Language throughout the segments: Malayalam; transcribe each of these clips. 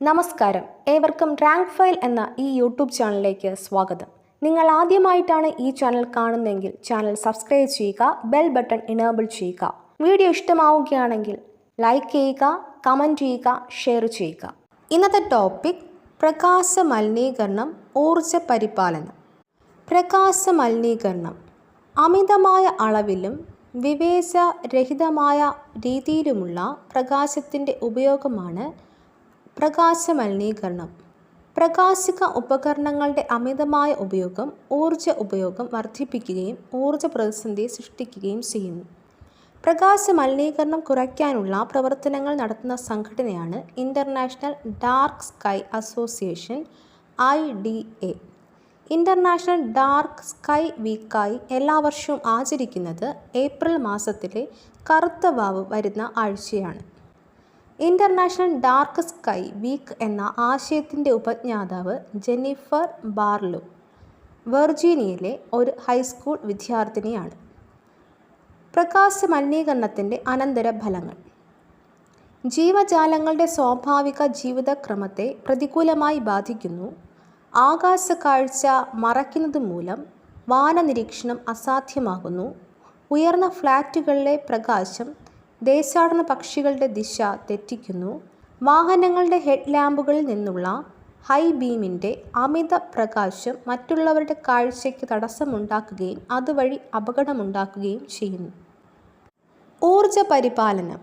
നമസ്കാരം, ഏവർക്കും റാങ്ക് ഫയൽ എന്ന ഈ യൂട്യൂബ് ചാനലിലേക്ക് സ്വാഗതം. നിങ്ങൾ ആദ്യമായിട്ടാണ് ഈ ചാനൽ കാണുന്നതെങ്കിൽ ചാനൽ സബ്സ്ക്രൈബ് ചെയ്യുക, ബെൽ ബട്ടൺ ഇനേബിൾ ചെയ്യുക. വീഡിയോ ഇഷ്ടമാവുകയാണെങ്കിൽ ലൈക്ക് ചെയ്യുക, കമൻറ്റ് ചെയ്യുക, ഷെയർ ചെയ്യുക. ഇന്നത്തെ ടോപ്പിക് പ്രകാശ മലിനീകരണം, ഊർജ പരിപാലനം. പ്രകാശ മലിനീകരണം അമിതമായ അളവിലും വിവേചനരഹിതമായ രീതിയിലുമുള്ള പ്രകാശത്തിൻ്റെ ഉപയോഗമാണ് പ്രകാശ മലിനീകരണം. പ്രകാശിക ഉപകരണങ്ങളുടെ അമിതമായ ഉപയോഗം ഊർജ ഉപയോഗം വർദ്ധിപ്പിക്കുകയും ഊർജ പ്രതിസന്ധി സൃഷ്ടിക്കുകയും ചെയ്യുന്നു. പ്രകാശ മലിനീകരണം കുറയ്ക്കാനുള്ള പ്രവർത്തനങ്ങൾ നടത്തുന്ന സംഘടനയാണ് international dark sky association (IDA). International dark sky വീക്കായി എല്ലാ വർഷവും ആചരിക്കുന്നത് ഏപ്രിൽ മാസത്തിലെ കറുത്ത വാവ് വരുന്ന ആഴ്ചയാണ്. ഇൻ്റർനാഷണൽ ഡാർക്ക് സ്കൈ വീക്ക് എന്ന ആശയത്തിൻ്റെ ഉപജ്ഞാതാവ് ജെന്നിഫർ ബാർലോ വെർജീനിയയിലെ ഒരു ഹൈസ്കൂൾ വിദ്യാർത്ഥിനിയാണ്. പ്രകാശ മലിനീകരണത്തിൻ്റെ അനന്തരഫലങ്ങൾ. ജീവജാലങ്ങളുടെ സ്വാഭാവിക ജീവിതക്രമത്തെ പ്രതികൂലമായി ബാധിക്കുന്നു. ആകാശക്കാഴ്ച മറയ്ക്കുന്നത് മൂലം വാനനിരീക്ഷണം അസാധ്യമാകുന്നു. ഉയർന്ന ഫ്ലാറ്റുകളിലെ പ്രകാശം ദേശാടന പക്ഷികളുടെ ദിശ തെറ്റിക്കുന്നു. വാഹനങ്ങളുടെ ഹെഡ് ലാമ്പുകളിൽ നിന്നുള്ള ഹൈ ബീമിൻ്റെ അമിത പ്രകാശം മറ്റുള്ളവരുടെ കാഴ്ചയ്ക്ക് തടസ്സമുണ്ടാക്കുകയും അതുവഴി അപകടമുണ്ടാക്കുകയും ചെയ്യുന്നു. ഊർജ പരിപാലനം.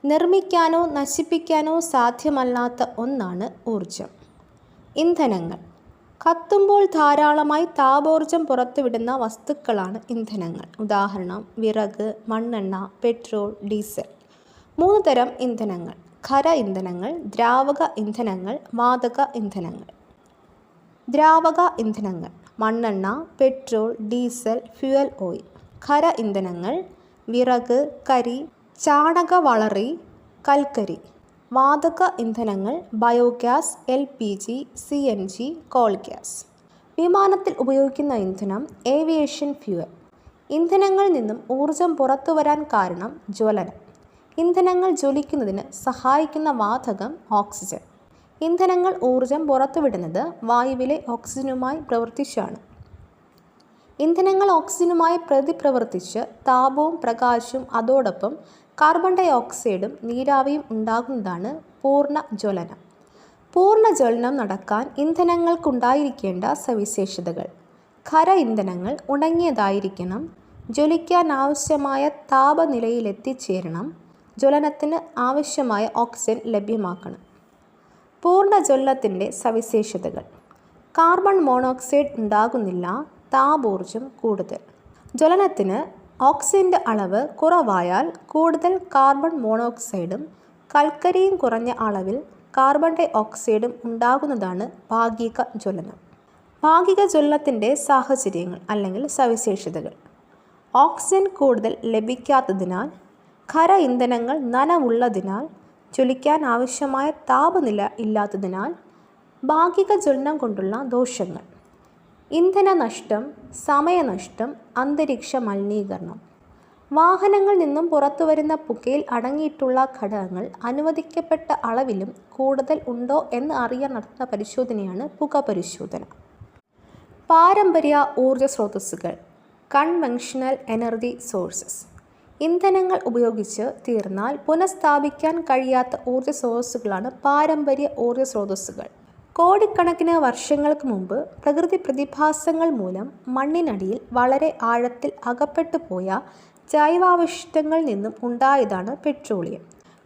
നിർമ്മിക്കാനോ നശിപ്പിക്കാനോ സാധ്യമല്ലാത്ത ഒന്നാണ് ഊർജം. ഇന്ധനങ്ങൾ. കത്തുമ്പോൾ ധാരാളമായി താപോർജം പുറത്തുവിടുന്ന വസ്തുക്കളാണ് ഇന്ധനങ്ങൾ. ഉദാഹരണം വിറക്, മണ്ണെണ്ണ, പെട്രോൾ, ഡീസൽ. 3 തരം ഇന്ധനങ്ങൾ: ഖര ഇന്ധനങ്ങൾ, ദ്രാവക ഇന്ധനങ്ങൾ, വാതക ഇന്ധനങ്ങൾ. ദ്രാവക ഇന്ധനങ്ങൾ: മണ്ണെണ്ണ, പെട്രോൾ, ഡീസൽ, ഫ്യുവൽ ഓയിൽ. ഖര ഇന്ധനങ്ങൾ: വിറക്, കരി, ചാണകവളറി, കൽക്കരി. വാതക ഇന്ധനങ്ങൾ: biogas, LPG, CNG, coal gas. വിമാനത്തിൽ ഉപയോഗിക്കുന്ന ഇന്ധനം ഏവിയേഷൻ ഫ്യൂവൽ. ഇന്ധനങ്ങളിൽ നിന്നും ഊർജം പുറത്തുവരാൻ കാരണം ജ്വലനം. ഇന്ധനങ്ങൾ ജ്വലിക്കുന്നതിന് സഹായിക്കുന്ന വാതകം ഓക്സിജൻ. ഇന്ധനങ്ങൾ ഊർജം പുറത്തുവിടുന്നത് വായുവിലെ ഓക്സിജനുമായി പ്രവർത്തിച്ചാണ്. ഇന്ധനങ്ങൾ ഓക്സിജനുമായി പ്രതിപ്രവർത്തിച്ച് താപവും പ്രകാശവും അതോടൊപ്പം കാർബൺ ഡൈ ഓക്സൈഡും നീരാവിയും ഉണ്ടാകുന്നതാണ് പൂർണ്ണ ജ്വലനം. പൂർണ്ണ ജ്വലനം നടക്കാൻ ഇന്ധനങ്ങൾക്കുണ്ടായിരിക്കേണ്ട സവിശേഷതകൾ: ഖര ഇന്ധനങ്ങൾ ഉണങ്ങിയതായിരിക്കണം. ജ്വലിക്കാൻ ആവശ്യമായ താപനിലയിലെത്തിച്ചേരണം. ജ്വലനത്തിന് ആവശ്യമായ ഓക്സിജൻ ലഭ്യമാക്കണം. പൂർണ്ണ ജ്വലനത്തിൻ്റെ സവിശേഷതകൾ: കാർബൺ മോണോക്സൈഡ് ഉണ്ടാകുന്നില്ല. താപോർജം കൂടുതൽ. ജ്വലനത്തിന് ഓക്സിജൻ്റെ അളവ് കുറവായാൽ കൂടുതൽ കാർബൺ മോണോക്സൈഡും കൽക്കരിയും കുറഞ്ഞ അളവിൽ കാർബൺ ഡൈ ഓക്സൈഡും ഉണ്ടാകുന്നതാണ് ഭാഗിക ജ്വലനം. ഭാഗിക ജ്വലനത്തിൻ്റെ സാഹചര്യങ്ങൾ അല്ലെങ്കിൽ സവിശേഷതകൾ: ഓക്സിജൻ കൂടുതൽ ലഭിക്കാത്തതിനാൽ, ഖര ഇന്ധനങ്ങൾ നനവുള്ളതിനാൽ, ജ്വലിക്കാൻ ആവശ്യമായ താപനില ഇല്ലാത്തതിനാൽ. ഭാഗിക ജ്വലനം കൊണ്ടുള്ള ദോഷങ്ങൾ: ഇന്ധന നഷ്ടം, സമയനഷ്ടം, അന്തരീക്ഷ മലിനീകരണം. വാഹനങ്ങളിൽ നിന്നും പുറത്തുവരുന്ന പുകയിൽ അടങ്ങിയിട്ടുള്ള ഘടകങ്ങൾ അനുവദിക്കപ്പെട്ട അളവിലും കൂടുതൽ ഉണ്ടോ എന്ന് അറിയാൻ നടത്തുന്ന പരിശോധനയാണ് പുക പരിശോധന. പാരമ്പര്യ ഊർജ സ്രോതസ്സുകൾ (കൺവെൻഷണൽ എനർജി സോഴ്സസ്). ഇന്ധനങ്ങൾ ഉപയോഗിച്ച് തീർന്നാൽ പുനഃസ്ഥാപിക്കാൻ കഴിയാത്ത ഊർജ സ്രോതസ്സുകളാണ് പാരമ്പര്യ ഊർജ സ്രോതസ്സുകൾ. കോടിക്കണക്കിന് വർഷങ്ങൾക്ക് മുമ്പ് പ്രകൃതി പ്രതിഭാസങ്ങൾ മൂലം മണ്ണിനടിയിൽ വളരെ ആഴത്തിൽ അകപ്പെട്ടു പോയ ജൈവാവശിഷ്ടങ്ങളിൽ നിന്നും ഉണ്ടായതാണ് പെട്രോളിയം.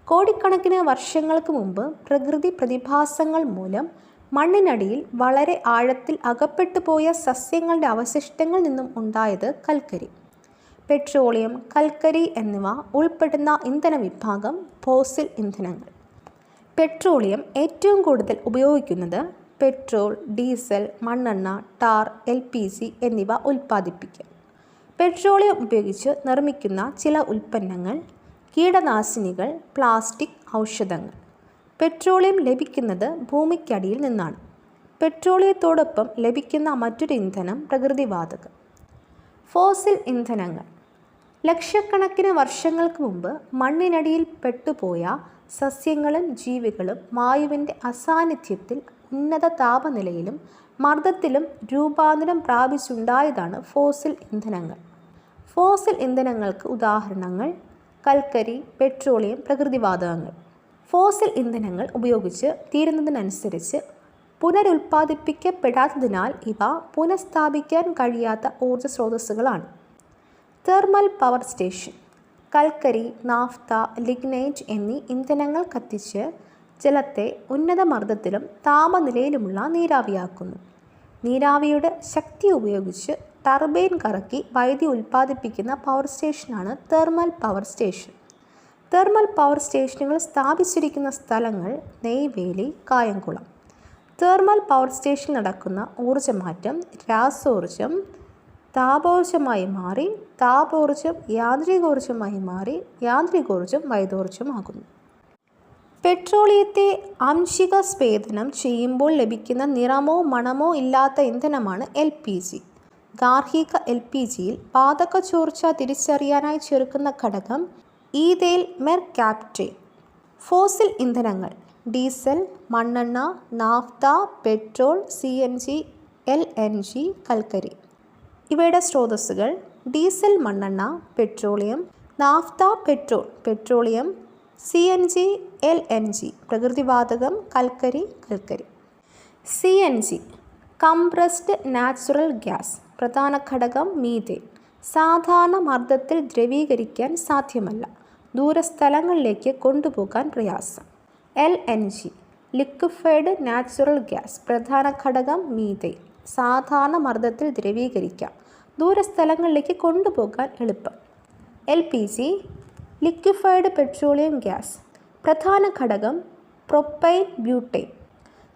കോടിക്കണക്കിന് വർഷങ്ങൾക്ക് മുമ്പ് പ്രകൃതി പ്രതിഭാസങ്ങൾ മൂലം മണ്ണിനടിയിൽ വളരെ ആഴത്തിൽ അകപ്പെട്ടു പോയ സസ്യങ്ങളുടെ അവശിഷ്ടങ്ങളിൽ നിന്നും ഉണ്ടായത് കൽക്കരി. പെട്രോളിയം, കൽക്കരി എന്നിവ ഉൾപ്പെടുന്ന ഇന്ധന വിഭാഗം ഫോസിൽ ഇന്ധനങ്ങൾ. പെട്രോളിയം ഏറ്റവും കൂടുതൽ ഉപയോഗിക്കുന്നത് പെട്രോൾ, ഡീസൽ, മണ്ണെണ്ണ, ടാർ, LPG എന്നിവ ഉൽപ്പാദിപ്പിക്കാൻ. പെട്രോളിയം ഉപയോഗിച്ച് നിർമ്മിക്കുന്ന ചില ഉൽപ്പന്നങ്ങൾ: കീടനാശിനികൾ, പ്ലാസ്റ്റിക്, ഔഷധങ്ങൾ. പെട്രോളിയം ലഭിക്കുന്നത് ഭൂമിക്കടിയിൽ നിന്നാണ്. പെട്രോളിയത്തോടൊപ്പം ലഭിക്കുന്ന മറ്റൊരു ഇന്ധനം പ്രകൃതിവാതകം. ഫോസിൽ ഇന്ധനങ്ങൾ. ലക്ഷക്കണക്കിന് വർഷങ്ങൾക്ക് മുമ്പ് മണ്ണിനടിയിൽ പെട്ടുപോയ സസ്യങ്ങളും ജീവികളും വായുവിൻ്റെ അസാന്നിധ്യത്തിൽ ഉന്നത താപനിലയിലും മർദ്ദത്തിലും രൂപാന്തരം പ്രാപിച്ചുണ്ടായതാണ് ഫോസിൽ ഇന്ധനങ്ങൾ. ഫോസിൽ ഇന്ധനങ്ങൾക്ക് ഉദാഹരണങ്ങൾ കൽക്കരി, പെട്രോളിയം, പ്രകൃതിവാതകങ്ങൾ. ഫോസിൽ ഇന്ധനങ്ങൾ ഉപയോഗിച്ച് തീരുന്നതിനനുസരിച്ച് പുനരുൽപ്പാദിപ്പിക്കപ്പെടാത്തതിനാൽ ഇവ പുനഃസ്ഥാപിക്കാൻ കഴിയാത്ത ഊർജ്ജ സ്രോതസ്സുകളാണ്. തെർമൽ പവർ സ്റ്റേഷൻ കൽക്കരി, നാഫ്ത, ലിഗ്നൈറ്റ് എന്നീ ഇന്ധനങ്ങൾ കത്തിച്ച് ജലത്തെ ഉന്നത മർദ്ദത്തിലും താപനിലയിലുമുള്ള നീരാവിയാക്കുന്നു. നീരാവിയുടെ ശക്തി ഉപയോഗിച്ച് ടർബൈൻ കറക്കി വൈദ്യുതി ഉൽപ്പാദിപ്പിക്കുന്ന പവർ സ്റ്റേഷനാണ് thermal power station. Thermal power സ്റ്റേഷനുകൾ സ്ഥാപിച്ചിരിക്കുന്ന സ്ഥലങ്ങൾ നെയ്വേലി, കായംകുളം. തെർമൽ പവർ സ്റ്റേഷനിൽ നടക്കുന്ന ഊർജ്ജമാറ്റം രാസോർജം താപോർജ്ജമായി മാറി, താപോർജ്ജം യാന്ത്രികോർജ്ജമായി മാറി, യാന്ത്രികോർജ്ജം വൈദ്യോർജ്ജമാകുന്നു. പെട്രോളിയത്തെ ആംശിക സ്വേദനം ചെയ്യുമ്പോൾ ലഭിക്കുന്ന നിറമോ മണമോ ഇല്ലാത്ത ഇന്ധനമാണ് LPG. ഗാർഹിക LPGയിൽ വാതക ചോർച്ച തിരിച്ചറിയാനായി ചേർക്കുന്ന ഘടകം ഈഥൈൽ മെർകാപ്റ്റൈൻ. ഫോസിൽ ഇന്ധനങ്ങൾ ഡീസൽ, മണ്ണെണ്ണ, നാഫ്ത, പെട്രോൾ, CNG, LNG, കൽക്കരി. ഇവയുടെ സ്രോതസ്സുകൾ ഡീസൽ, മണ്ണെണ്ണ, petroleum, naphtha, petroleum, CNG, LNG, പ്രകൃതിവാതകം, കൽക്കരി. CNG compressed natural gas. പ്രധാന ഘടകം മീഥേൻ. സാധാരണ മർദ്ദത്തിൽ ദ്രവീകരിക്കാൻ സാധ്യമല്ല, ദൂരസ്ഥലങ്ങളിലേക്ക് കൊണ്ടുപോകാൻ പ്രയാസം. LNG liquefied natural gas. പ്രധാന ഘടകം മീഥേൻ. സാധാരണ മർദ്ദത്തിൽ ദ്രവീകരിക്കാം, ദൂരസ്ഥലങ്ങളിലേക്ക് കൊണ്ടുപോകാൻ എളുപ്പം. LPG liquefied petroleum gas. പ്രധാന ഘടകം പ്രൊപ്പൈൻ, ബ്യൂട്ടൈൻ.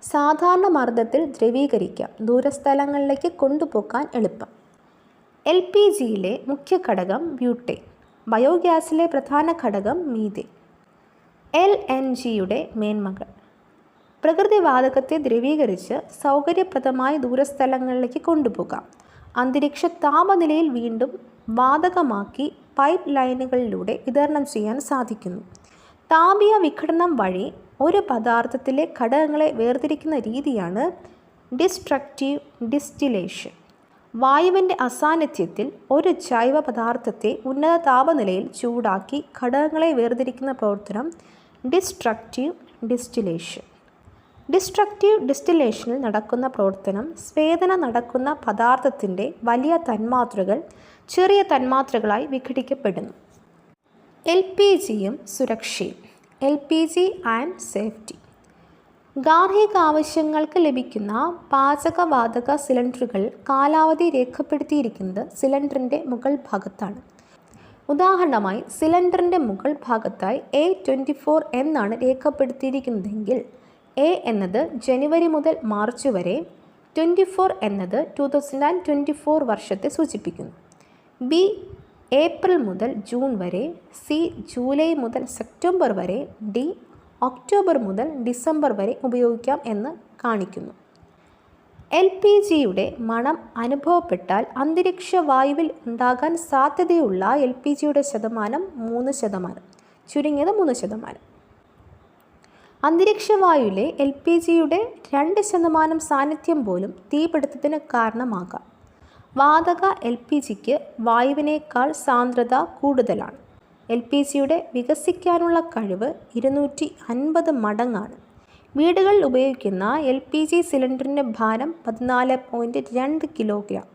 സാധാരണ മർദ്ദത്തിൽ ദ്രവീകരിക്കാം, ദൂരസ്ഥലങ്ങളിലേക്ക് കൊണ്ടുപോകാൻ എളുപ്പം. LPGയിലെ മുഖ്യ ഘടകം ബ്യൂട്ടൈൻ. ബയോഗ്യാസിലെ പ്രധാന ഘടകം മീഥേൻ. LNGയുടെ മേന്മകൾ. പ്രകൃതിവാതകത്തെ ദ്രവീകരിച്ച് സൗകര്യപ്രദമായി ദൂരസ്ഥലങ്ങളിലേക്ക് കൊണ്ടുപോകാം. അന്തരീക്ഷ താപനിലയിൽ വീണ്ടും വാതകമാക്കി പൈപ്പ് ലൈനുകളിലൂടെ വിതരണം ചെയ്യാൻ സാധിക്കുന്നു. താപീയ വിഘടനം വഴി ഒരു പദാർത്ഥത്തിലെ ഘടകങ്ങളെ വേർതിരിക്കുന്ന രീതിയാണ് ഡിസ്ട്രക്റ്റീവ് ഡിസ്റ്റിലേഷൻ. വായുവിൻ്റെ അസാന്നിധ്യത്തിൽ ഒരു ജൈവ പദാർത്ഥത്തെ ഉന്നത താപനിലയിൽ ചൂടാക്കി ഘടകങ്ങളെ വേർതിരിക്കുന്ന പ്രവർത്തനം ഡിസ്ട്രക്റ്റീവ് ഡിസ്റ്റിലേഷൻ. ഡിസ്ട്രക്റ്റീവ് ഡിസ്റ്റിലേഷനിൽ നടക്കുന്ന പ്രവർത്തനം സ്വേദനം നടക്കുന്ന പദാർത്ഥത്തിൻ്റെ വലിയ തന്മാത്രകൾ ചെറിയ തന്മാത്രകളായി വിഘടിക്കപ്പെടുന്നു. LPGയും സുരക്ഷയും. LPG and safety. ഗാർഹിക ആവശ്യങ്ങൾക്ക് ലഭിക്കുന്ന പാചകവാതക സിലിണ്ടറുകൾ കാലാവധി രേഖപ്പെടുത്തിയിരിക്കുന്നത് സിലിണ്ടറിൻ്റെ മുകൾ ഭാഗത്താണ്. ഉദാഹരണമായി സിലിണ്ടറിൻ്റെ മുകൾ ഭാഗത്തായി A24 എന്നാണ് രേഖപ്പെടുത്തിയിരിക്കുന്നതെങ്കിൽ A എന്നത് ജനുവരി മുതൽ മാർച്ച് വരെ, 24 എന്നത് 2024 വർഷത്തെ സൂചിപ്പിക്കുന്നു. B ഏപ്രിൽ മുതൽ ജൂൺ വരെ, C ജൂലൈ മുതൽ സെപ്റ്റംബർ വരെ, D ഒക്ടോബർ മുതൽ ഡിസംബർ വരെ ഉപയോഗിക്കാം എന്ന് കാണിക്കുന്നു. LPGയുടെ മണം അനുഭവപ്പെട്ടാൽ അന്തരീക്ഷ വായുവിൽ ഉണ്ടാകാൻ സാധ്യതയുള്ള LPGയുടെ ശതമാനം 3%, ചുരുങ്ങിയത് 3%. അന്തരീക്ഷവായുവിലെ LPGയുടെ 2% സാന്നിധ്യം പോലും തീപിടുത്തത്തിന് കാരണമാകാം. വാതക LPGക്ക് വായുവിനേക്കാൾ സാന്ദ്രത കൂടുതലാണ്. LPGയുടെ വികസിക്കാനുള്ള കഴിവ് 250 മടങ്ങാണ്. വീടുകളിൽ ഉപയോഗിക്കുന്ന LPG സിലിണ്ടറിൻ്റെ ഭാരം 14.2 കിലോഗ്രാം.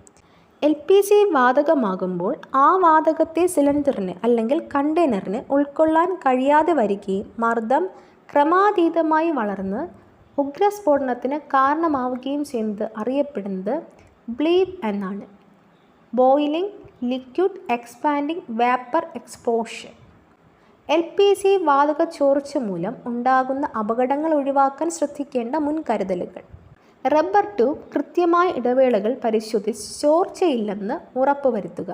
LPG വാതകമാകുമ്പോൾ ആ വാതകത്തെ സിലിണ്ടറിന് അല്ലെങ്കിൽ കണ്ടെയ്നറിന് ഉൾക്കൊള്ളാൻ കഴിയാതെ വരികയും മർദ്ദം ക്രമാതീതമായി വളർന്ന് ഉഗ്രസ്ഫോടനത്തിന് കാരണമാവുകയും ചെയ്യുന്നത് അറിയപ്പെടുന്നത് ബ്ലീപ്പ് എന്നാണ്. Boiling, liquid expanding vapour explosion. LPG വാതക ചോർച്ച മൂലം ഉണ്ടാകുന്ന അപകടങ്ങൾ ഒഴിവാക്കാൻ ശ്രദ്ധിക്കേണ്ട മുൻകരുതലുകൾ. റബ്ബർ ട്യൂബ് കൃത്യമായ ഇടവേളകൾ പരിശോധിച്ച് ചോർച്ചയില്ലെന്ന് ഉറപ്പുവരുത്തുക.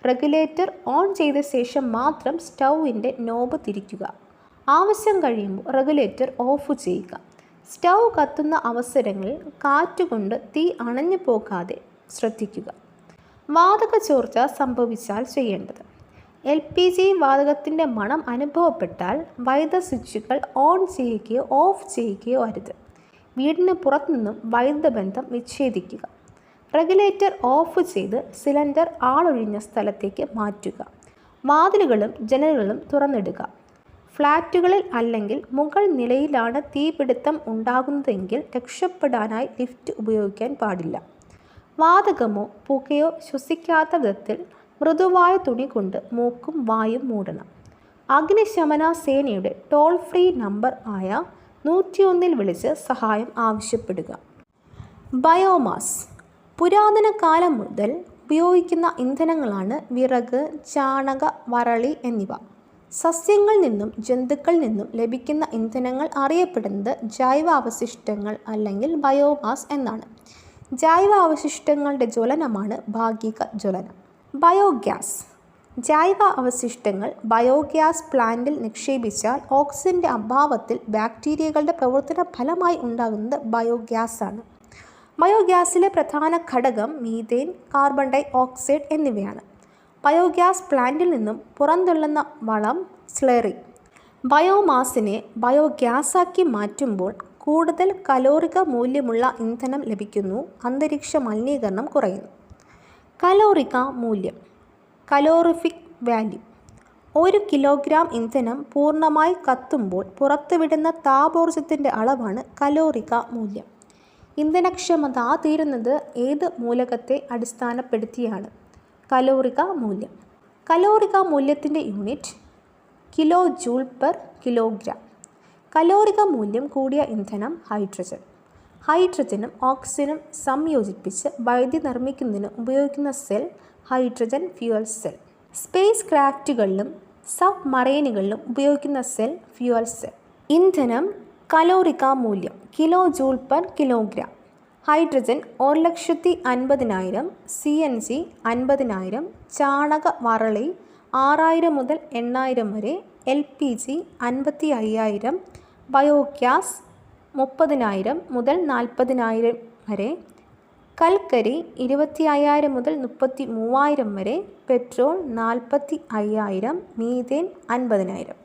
റെഗുലേറ്റർ ഓൺ ചെയ്ത ശേഷം മാത്രം സ്റ്റൗവിൻ്റെ നോബ് തിരിക്കുക. ആവശ്യം കഴിയുമ്പോൾ റെഗുലേറ്റർ ഓഫ് ചെയ്യുക. സ്റ്റൗ കത്തുന്ന അവസരങ്ങളിൽ കാറ്റുകൊണ്ട് തീ അണഞ്ഞു പോകാതെ ശ്രദ്ധിക്കുക. വാതക ചോർച്ച സംഭവിച്ചാൽ ചെയ്യേണ്ടത്: LPG വാതകത്തിൻ്റെ മണം അനുഭവപ്പെട്ടാൽ വൈദ്യുത സ്വിച്ചുകൾ ഓൺ ചെയ്യുകയോ ഓഫ് ചെയ്യുകയോ അരുത്. വീടിന് പുറത്തുനിന്നും വൈദ്യുത ബന്ധം വിച്ഛേദിക്കുക. റെഗുലേറ്റർ ഓഫ് ചെയ്ത് സിലിണ്ടർ ആളൊഴിഞ്ഞ സ്ഥലത്തേക്ക് മാറ്റുക. വാതിലുകളും ജനലുകളും തുറന്നിടുക. ഫ്ലാറ്റുകളിൽ അല്ലെങ്കിൽ മുകൾ നിലയിലാണ് തീപിടുത്തം ഉണ്ടാകുന്നതെങ്കിൽ രക്ഷപ്പെടാനായി ലിഫ്റ്റ് ഉപയോഗിക്കാൻ പാടില്ല. വാതകമോ പുകയോ ശ്വസിക്കാത്ത വിധത്തിൽ മൃദുവായ തുണി കൊണ്ട് മൂക്കും വായും മൂടണം. അഗ്നിശമന സേനയുടെ ടോൾ ഫ്രീ നമ്പർ ആയ 101 വിളിച്ച് സഹായം ആവശ്യപ്പെടുക. ബയോമാസ്. പുരാതന കാലം മുതൽ ഉപയോഗിക്കുന്ന ഇന്ധനങ്ങളാണ് വിറക്, ചാണക, വറളി എന്നിവ. സസ്യങ്ങളിൽ നിന്നും ജന്തുക്കളിൽ നിന്നും ലഭിക്കുന്ന ഇന്ധനങ്ങൾ അറിയപ്പെടുന്നത് ജൈവാവശിഷ്ടങ്ങൾ അല്ലെങ്കിൽ ബയോമാസ് എന്നാണ്. ജൈവാവശിഷ്ടങ്ങളുടെ ജ്വലനമാണ് ഭാഗിക ജ്വലനം. ബയോഗ്യാസ്. ജൈവ അവശിഷ്ടങ്ങൾ ബയോഗ്യാസ് പ്ലാന്റിൽ നിക്ഷേപിച്ചാൽ ഓക്സിജന്റെ അഭാവത്തിൽ ബാക്ടീരിയകളുടെ പ്രവർത്തന ഫലമായി ഉണ്ടാകുന്നത് ബയോഗ്യാസ് ആണ്. ബയോഗ്യാസിലെ പ്രധാന ഘടകം മീഥേൻ, കാർബൺ ഡൈ ഓക്സൈഡ് എന്നിവയാണ്. ബയോഗ്യാസ് പ്ലാന്റിൽ നിന്നും പുറന്തള്ളുന്ന വളം സ്ലറി. ബയോമാസിനെ ബയോഗ്യാസാക്കി മാറ്റുമ്പോൾ കൂടുതൽ കലോറിക മൂല്യമുള്ള ഇന്ധനം ലഭിക്കുന്നു. അന്തരീക്ഷ മലിനീകരണം കുറയുന്നു. കലോറിക മൂല്യം, കലോറിഫിക് വാല്യൂ. 1 കിലോഗ്രാം ഇന്ധനം പൂർണ്ണമായി കത്തുമ്പോൾ പുറത്തുവിടുന്ന താപോർജ്ജത്തിൻ്റെ അളവാണ് കലോറിക മൂല്യം. ഇന്ധനക്ഷമത തീരുന്നത് ഏത് മൂലകത്തെ അടിസ്ഥാനപ്പെടുത്തിയാണ്? കലോറിക മൂല്യം. കലോറിക മൂല്യത്തിൻ്റെ unit kilo joule per kilogram. കലോറിക മൂല്യം കൂടിയ ഇന്ധനം ഹൈഡ്രജൻ. ഹൈഡ്രജനും ഓക്സിജനും സംയോജിപ്പിച്ച് വൈദ്യുതി നിർമ്മിക്കുന്നതിന് ഉപയോഗിക്കുന്ന cell hydrogen fuel cell. Space ക്രാഫ്റ്റുകളിലും സബ് മറൈനുകളിലും ഉപയോഗിക്കുന്ന സെൽ ഫ്യൂവൽ സെൽ. ഇന്ധനം കലോറിക മൂല്യം kilo joule per kilogram. Hydrogen 1,50,000, CNG 50,000, ചാണക വറളി 6,000 മുതൽ 8,000 വരെ, LPG 55,000, ബയോഗ്യാസ് 30,000 മുതൽ 40,000 വരെ, കൽക്കരി 25,000 മുതൽ 33,000 വരെ, പെട്രോൾ 45,000, മീഥേൻ 50,000.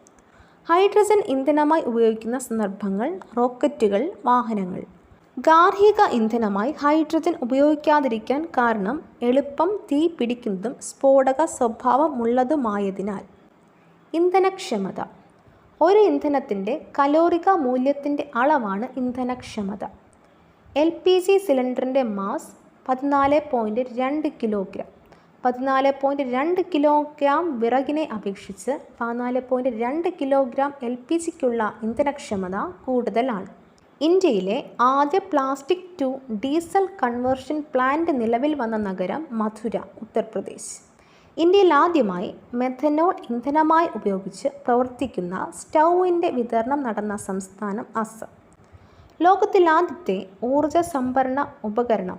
ഹൈഡ്രജൻ ഇന്ധനമായി ഉപയോഗിക്കുന്ന സന്ദർഭങ്ങൾ റോക്കറ്റുകൾ, വാഹനങ്ങൾ. ഗാർഹിക ഇന്ധനമായി ഹൈഡ്രജൻ ഉപയോഗിക്കാതിരിക്കാൻ കാരണം എളുപ്പം തീ പിടിക്കുന്നതും സ്ഫോടക സ്വഭാവമുള്ളതുമായതിനാൽ. ഇന്ധനക്ഷമത. ഒരു ഇന്ധനത്തിൻ്റെ കലോറിക മൂല്യത്തിൻ്റെ അളവാണ് ഇന്ധനക്ഷമത. LPG സിലിണ്ടറിൻ്റെ മാസ് 14.2 കിലോഗ്രാം. 14.2 കിലോഗ്രാം വിറകിനെ അപേക്ഷിച്ച് 14.2 കിലോഗ്രാം LPGക്കുള്ള ഇന്ധനക്ഷമത കൂടുതലാണ്. ഇന്ത്യയിലെ ആദ്യ plastic to diesel conversion plant നിലവിൽ വന്ന നഗരം മഥുര, ഉത്തർപ്രദേശ്. ഇന്ത്യയിൽ ആദ്യമായി മെഥനോൾ ഇന്ധനമായി ഉപയോഗിച്ച് പ്രവർത്തിക്കുന്ന സ്റ്റൗവിൻ്റെ വിതരണം നടന്ന സംസ്ഥാനം അസം. ലോകത്തിൽ ആദ്യത്തെ ഊർജ സംഭരണ ഉപകരണം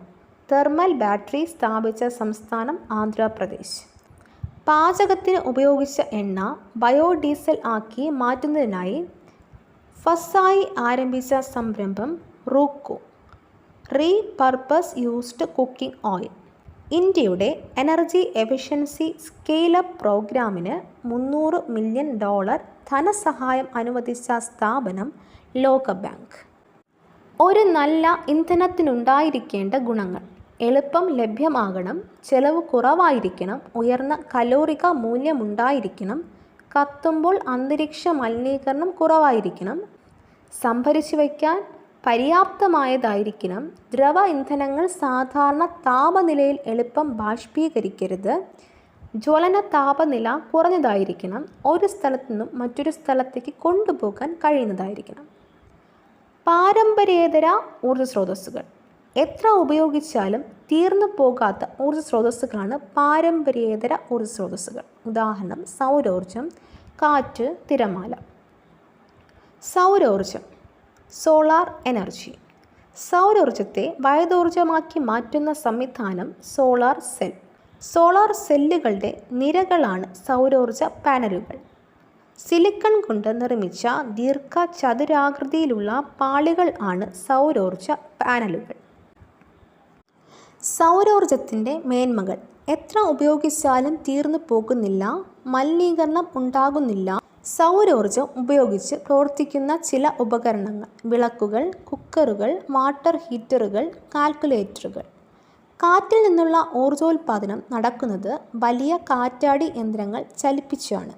തെർമൽ ബാറ്ററി സ്ഥാപിച്ച സംസ്ഥാനം ആന്ധ്രാപ്രദേശ്. പാചകത്തിന് ഉപയോഗിച്ച എണ്ണ ബയോഡീസൽ ആക്കി മാറ്റുന്നതിനായി ഫസായി ആരംഭിച്ച സംരംഭം RUCO, repurpose used cooking oil. ഇന്ത്യയുടെ എനർജി എഫിഷ്യൻസി സ്കെയിലപ്പ് പ്രോഗ്രാമിന് $300 മില്യൺ ധനസഹായം അനുവദിച്ച സ്ഥാപനം ലോകബാങ്ക്. ഒരു നല്ല ഇന്ധനത്തിനുണ്ടായിരിക്കേണ്ട ഗുണങ്ങൾ: എളുപ്പം ലഭ്യമാകണം, ചെലവ് കുറവായിരിക്കണം, ഉയർന്ന കലോറിക മൂല്യമുണ്ടായിരിക്കണം, കത്തുമ്പോൾ അന്തരീക്ഷ മലിനീകരണം കുറവായിരിക്കണം, സംഭരിച്ചു വയ്ക്കാൻ പര്യാപ്തമായതായിരിക്കണം, ദ്രവ ഇന്ധനങ്ങൾ സാധാരണ താപനിലയിൽ എളുപ്പം ബാഷ്പീകരിക്കരുത്, ജ്വലന താപനില കുറഞ്ഞതായിരിക്കണം, ഒരു സ്ഥലത്തു നിന്നും മറ്റൊരു സ്ഥലത്തേക്ക് കൊണ്ടുപോകാൻ കഴിയുന്നതായിരിക്കണം. പാരമ്പര്യേതര ഊർജ്ജ സ്രോതസ്സുകൾ. എത്ര ഉപയോഗിച്ചാലും തീർന്നു പോകാത്ത ഊർജ്ജ സ്രോതസ്സുകളാണ് പാരമ്പര്യേതര ഊർജ്ജ സ്രോതസ്സുകൾ. ഉദാഹരണം സൗരോർജം, കാറ്റ്, തിരമാല. സൗരോർജം, സോളാർ എനർജി. സൗരോർജത്തെ വൈദ്യോർജമാക്കി മാറ്റുന്ന സംവിധാനം സോളാർ സെൽ. സോളാർ സെല്ലുകളുടെ നിരകളാണ് സൗരോർജ പാനലുകൾ. സിലിക്കൺ കൊണ്ട് നിർമ്മിച്ച ദീർഘചതുരാകൃതിയിലുള്ള പാളികൾ ആണ് സൗരോർജ പാനലുകൾ. സൗരോർജത്തിൻ്റെ മേന്മകൾ: എത്ര ഉപയോഗിച്ചാലും തീർന്നു പോകുന്നില്ല, മലിനീകരണം ഉണ്ടാകുന്നില്ല. സൗരോർജം ഉപയോഗിച്ച് പ്രവർത്തിക്കുന്ന ചില ഉപകരണങ്ങൾ: വിളക്കുകൾ, കുക്കറുകൾ, വാട്ടർ ഹീറ്ററുകൾ, കാൽക്കുലേറ്ററുകൾ. കാറ്റിൽ നിന്നുള്ള ഊർജോൽപാദനം നടക്കുന്നത് വലിയ കാറ്റാടി യന്ത്രങ്ങൾ ചലിപ്പിച്ചാണ്.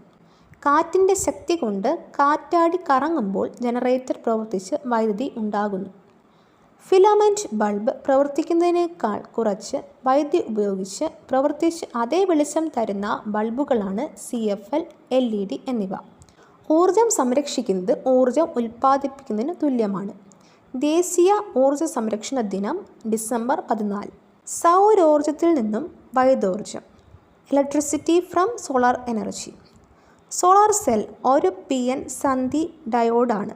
കാറ്റിൻ്റെ ശക്തി കൊണ്ട് കാറ്റാടി കറങ്ങുമ്പോൾ ജനറേറ്റർ പ്രവർത്തിച്ച് വൈദ്യുതി ഉണ്ടാകുന്നു. ഫിലമെൻ്റ് ബൾബ് പ്രവർത്തിക്കുന്നതിനേക്കാൾ കുറച്ച് വൈദ്യുതി ഉപയോഗിച്ച് പ്രവർത്തിച്ച് അതേ വെളിച്ചം തരുന്ന ബൾബുകളാണ് CFL, LED എന്നിവ. ഊർജം സംരക്ഷിക്കുന്നത് ഊർജം ഉൽപ്പാദിപ്പിക്കുന്നതിന് തുല്യമാണ്. ദേശീയ ഊർജ സംരക്ഷണ ദിനം ഡിസംബർ 14. സൗരോർജത്തിൽ നിന്നും വൈദ്യോർജം. Electricity from solar energy. Solar cell ഒരു PN സന്ധി ഡയോഡാണ്.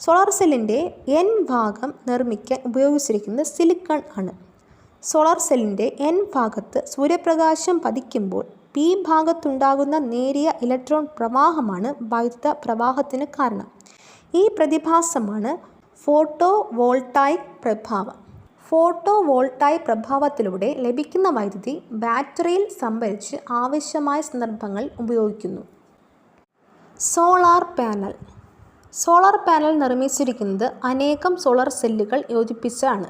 സോളാർ സെല്ലിൻ്റെ N ഭാഗം നിർമ്മിക്കാൻ ഉപയോഗിച്ചിരിക്കുന്നത് സിലിക്കൺ ആണ്. സോളാർ സെല്ലിൻ്റെ N ഭാഗത്ത് സൂര്യപ്രകാശം പതിക്കുമ്പോൾ P ഭാഗത്തുണ്ടാകുന്ന നേരിയ ഇലക്ട്രോൺ പ്രവാഹമാണ് വൈദ്യുത പ്രവാഹത്തിന് കാരണം. ഈ പ്രതിഭാസമാണ് ഫോട്ടോ വോൾട്ടായിക് പ്രഭാവം. ഫോട്ടോ വോൾട്ടായിക് പ്രഭാവത്തിലൂടെ ലഭിക്കുന്ന വൈദ്യുതി ബാറ്ററിയിൽ സംഭരിച്ച് ആവശ്യമായ സന്ദർഭങ്ങളിൽ ഉപയോഗിക്കുന്നു. Solar panel. സോളാർ പാനൽ നിർമ്മിച്ചിരിക്കുന്നത് അനേകം സോളാർ സെല്ലുകൾ യോജിപ്പിച്ചാണ്.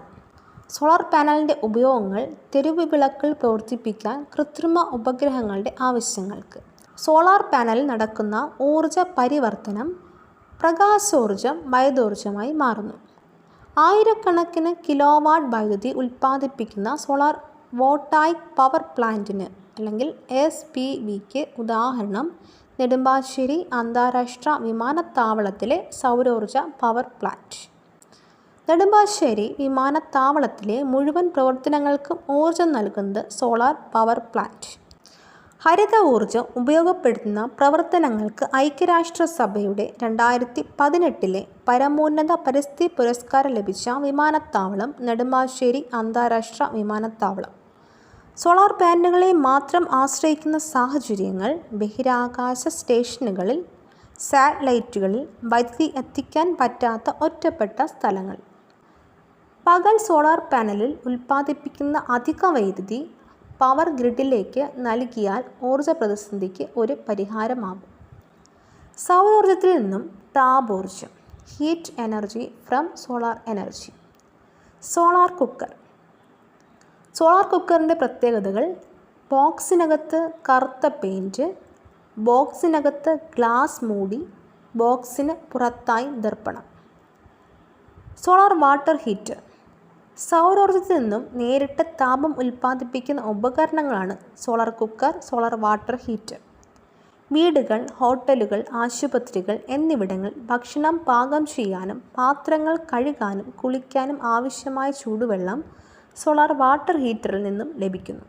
സോളാർ പാനലിൻ്റെ ഉപയോഗങ്ങൾ തെരുവ് വിളക്കുകൾ പ്രവർത്തിപ്പിക്കാൻ കൃത്രിമ ഉപഗ്രഹങ്ങളുടെ ആവശ്യങ്ങൾക്ക്. സോളാർ പാനലിൽ നടക്കുന്ന ഊർജ പരിവർത്തനം പ്രകാശോർജം വൈദ്യോർജമായി മാറുന്നു. ആയിരക്കണക്കിന് കിലോവാട്ട് വൈദ്യുതി ഉൽപ്പാദിപ്പിക്കുന്ന സോളാർ വോൾട്ടായിക് പവർ പ്ലാന്റിന് അല്ലെങ്കിൽ SPVക്ക് ഉദാഹരണം നെടുമ്പാശ്ശേരി അന്താരാഷ്ട്ര വിമാനത്താവളത്തിലെ സൗരോർജ പവർ പ്ലാന്റ്. നെടുമ്പാശ്ശേരി വിമാനത്താവളത്തിലെ മുഴുവൻ പ്രവർത്തനങ്ങൾക്കും ഊർജം നൽകുന്നത് സോളാർ പവർ പ്ലാന്റ്. ഹരിത ഊർജം ഉപയോഗപ്പെടുത്തുന്ന പ്രവർത്തനങ്ങൾക്ക് ഐക്യരാഷ്ട്രസഭയുടെ 2018 പരമോന്നത പരിസ്ഥിതി പുരസ്കാരം ലഭിച്ച വിമാനത്താവളം നെടുമ്പാശ്ശേരി അന്താരാഷ്ട്ര വിമാനത്താവളം. സോളാർ പാനലുകളെ മാത്രം ആശ്രയിക്കുന്ന സാഹചര്യങ്ങൾ: ബഹിരാകാശ സ്റ്റേഷനുകളിൽ, സാറ്റലൈറ്റുകളിൽ, വൈദ്യുതി എത്തിക്കാൻ പറ്റാത്ത ഒറ്റപ്പെട്ട സ്ഥലങ്ങൾ. പകൽ സോളാർ പാനലിൽ ഉൽപ്പാദിപ്പിക്കുന്ന അധിക വൈദ്യുതി പവർ ഗ്രിഡിലേക്ക് നൽകിയാൽ ഊർജ പ്രതിസന്ധിക്ക് ഒരു പരിഹാരമാകും. സൗരോർജത്തിൽ നിന്നും താപോർജം. Heat energy from solar energy. Solar cooker. Solar കുക്കറിൻ്റെ പ്രത്യേകതകൾ: ബോക്സിനകത്ത് കറുത്ത പെയിൻറ്റ്, ബോക്സിനകത്ത് ഗ്ലാസ് മൂടി, ബോക്സിന് പുറത്തായി ദർപ്പണം. Solar water heater. സൗരോർജത്തിൽ നിന്നും നേരിട്ട് താപം ഉൽപ്പാദിപ്പിക്കുന്ന ഉപകരണങ്ങളാണ് solar cooker, solar water heater. വീടുകൾ, ഹോട്ടലുകൾ, ആശുപത്രികൾ എന്നിവിടങ്ങളിൽ ഭക്ഷണം പാകം ചെയ്യാനും പാത്രങ്ങൾ കഴുകാനും കുളിക്കാനും ആവശ്യമായ ചൂടുവെള്ളം സോളാർ വാട്ടർ ഹീറ്ററിൽ നിന്നും ലഭിക്കുന്നു.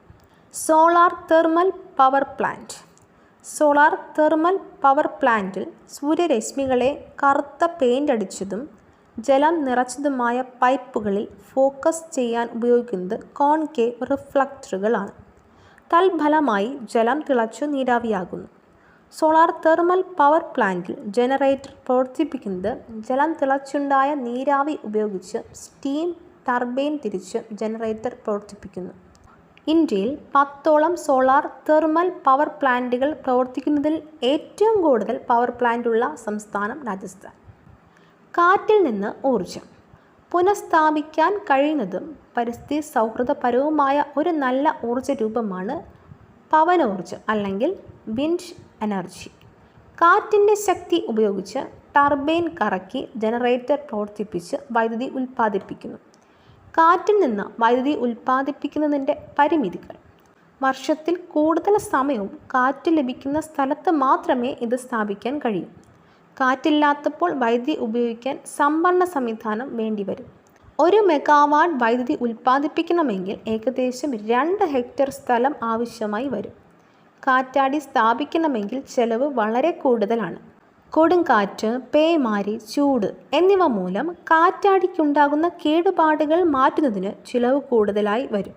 Solar thermal power plant. Solar thermal power പ്ലാന്റിൽ സൂര്യരശ്മികളെ കറുത്ത പെയിൻ്റ് അടിച്ചതും ജലം നിറച്ചതുമായ പൈപ്പുകളിൽ ഫോക്കസ് ചെയ്യാൻ ഉപയോഗിക്കുന്നത് കോൺകേവ് റിഫ്ലക്ടറുകളാണ്. തൽഫലമായി ജലം തിളച്ചു നീരാവിയാകുന്നു. സോളാർ തെർമൽ പവർ പ്ലാന്റിൽ ജനറേറ്റർ പ്രവർത്തിപ്പിക്കുന്നത് ജലം തിളച്ചുണ്ടായ നീരാവി ഉപയോഗിച്ച് സ്റ്റീം ടർബൈൻ തിരിച്ച് ജനറേറ്റർ പ്രവർത്തിപ്പിക്കുന്നു. ഇന്ത്യയിൽ 10ഓളം സോളാർ തെർമൽ പവർ പ്ലാന്റുകൾ പ്രവർത്തിക്കുന്നതിൽ ഏറ്റവും കൂടുതൽ പവർ പ്ലാന്റുള്ള സംസ്ഥാനം രാജസ്ഥാൻ. കാറ്റിൽ നിന്ന് ഊർജം പുനഃസ്ഥാപിക്കാൻ കഴിയുന്നതും പരിസ്ഥിതി സൗഹൃദപരവുമായ ഒരു നല്ല ഊർജ രൂപമാണ് പവനോർജം അല്ലെങ്കിൽ വിൻഡ് എനർജി. കാറ്റിൻ്റെ ശക്തി ഉപയോഗിച്ച് ടർബൈൻ കറക്കി ജനറേറ്റർ പ്രവർത്തിപ്പിച്ച് വൈദ്യുതി ഉൽപ്പാദിപ്പിക്കുന്നു. കാറ്റിൽ നിന്ന് വൈദ്യുതി ഉൽപ്പാദിപ്പിക്കുന്നതിൻ്റെ പരിമിതികൾ: വർഷത്തിൽ കൂടുതൽ സമയവും കാറ്റ് ലഭിക്കുന്ന സ്ഥലത്ത് മാത്രമേ ഇത് സ്ഥാപിക്കാൻ കഴിയൂ. കാറ്റില്ലാത്തപ്പോൾ വൈദ്യുതി ഉപയോഗിക്കാൻ സംഭരണ സംവിധാനം വേണ്ടിവരും. 1 മെഗാവാട്ട് വൈദ്യുതി ഉൽപ്പാദിപ്പിക്കണമെങ്കിൽ ഏകദേശം 2 ഹെക്ടർ സ്ഥലം ആവശ്യമായി വരും. കാറ്റാടി സ്ഥാപിക്കണമെങ്കിൽ ചെലവ് വളരെ കൂടുതലാണ്. കൊടുങ്കാറ്റ്, പേമാരി, ചൂട് എന്നിവ മൂലം കാറ്റാടിക്കുണ്ടാകുന്ന കേടുപാടുകൾ മാറ്റുന്നതിന് ചിലവ് കൂടുതലായി വരും.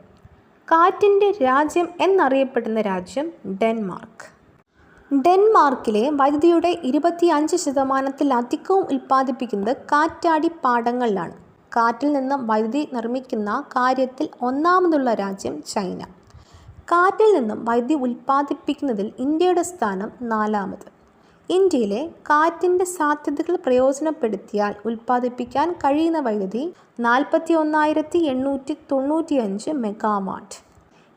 കാറ്റിൻ്റെ രാജ്യം എന്നറിയപ്പെടുന്ന രാജ്യം ഡെൻമാർക്ക്. ഡെൻമാർക്കിലെ വൈദ്യുതിയുടെ 25%-ലധികവും ഉൽപ്പാദിപ്പിക്കുന്നത് കാറ്റാടിപ്പാടങ്ങളിലാണ്. കാറ്റിൽ നിന്ന് വൈദ്യുതി നിർമ്മിക്കുന്ന കാര്യത്തിൽ ഒന്നാമതുള്ള രാജ്യം ചൈന. കാറ്റിൽ നിന്നും വൈദ്യുതി ഉൽപ്പാദിപ്പിക്കുന്നതിൽ ഇന്ത്യയുടെ സ്ഥാനം 4ാമത്. ഇന്ത്യയിലെ കാറ്റിൻ്റെ സാധ്യതകൾ പ്രയോജനപ്പെടുത്തിയാൽ ഉൽപ്പാദിപ്പിക്കാൻ കഴിയുന്ന വൈദ്യുതി 41,895 മെഗാവാട്ട്.